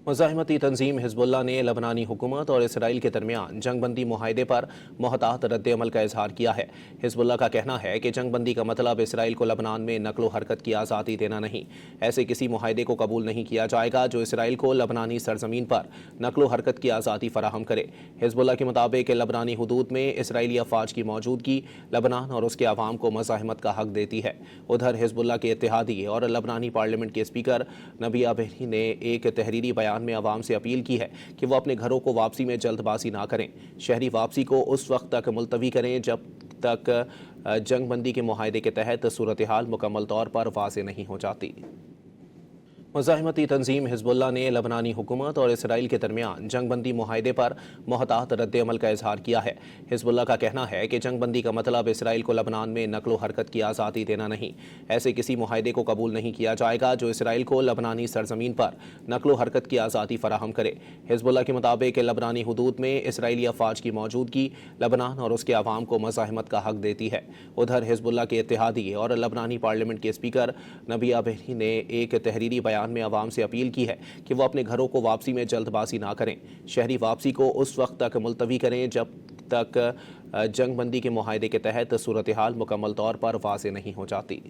मुज़ाहिमती तंजीम Hezbollah ने लबनानी हुकूमत और इसराइल के दरमियान जंग बंदी मुआहदे पर मोहतात रद्द-ए-अमल का इजहार किया है। हिज़्बुल्लाह का कहना है कि जंग बंदी का मतलब इसराइल को लबनान में नकलो हरकत की आज़ादी देना नहीं। ऐसे किसी मुआहदे को कबूल नहीं किया जाएगा जो इसराइल को लबनानी सरजमीन पर नकलो हरकत की आज़ादी फराहम करे। हिज़्बुल्लाह के मुताबिक लबनानी हुदूद में इसराइली अफवाज की मौजूदगी लबनान और उसके अवाम को मज़ाहिमत का हक देती है। उधर हिज़्बुल्लाह के इत्तेहादी और लबनानी पार्लियामेंट के स्पीकर नबिया बहरी ने एक तहरीरी बयान में अवाम से अपील की है कि वो अपने घरों को वापसी में जल्दबाजी ना करें। शहरी वापसी को उस वक्त तक मुलतवी करें जब तक जंग बंदी के मुआहदे के तहत सूरत हाल मुकम्मल तौर पर वाज़ेह नहीं हो जाती। मुज़ाहिमती तंजीम हिज़्बुल्लाह ने लबनानी हुकूमत और इसराइल के दरमियान जंग बंदी मुआहदे पर मोहतात रद्द-ए-अमल का इजहार किया है। हिज़्बुल्लाह का कहना है कि जंग बंदी का मतलब इसराइल को लबनान में नकलो हरकत की आज़ादी देना नहीं। ऐसे किसी मुआहदे को कबूल नहीं किया जाएगा जो इसराइल को लबनानी सरजमीन पर नकलो हरकत की आज़ादी फराहम करे। हिज़्बुल्लाह के मुताबिक लबनानी हुदूद में इसराइली अफवाज की मौजूदगी लबनान और उसके अवाम को मज़ाहिमत का हक देती है। उधर हिज़्बुल्लाह के इत्तेहादी और लबनानी पार्लियामेंट के स्पीकर नबिया बहरी ने एक तहरीरी बयान में अवाम से अपील की है कि वो अपने घरों को वापसी में जल्दबाजी ना करें। शहरी वापसी को उस वक्त तक मुलतवी करें जब तक जंग बंदी के मुआहदे के तहत सूरत हाल मुकम्मल तौर पर वाज़ेह नहीं हो जाती।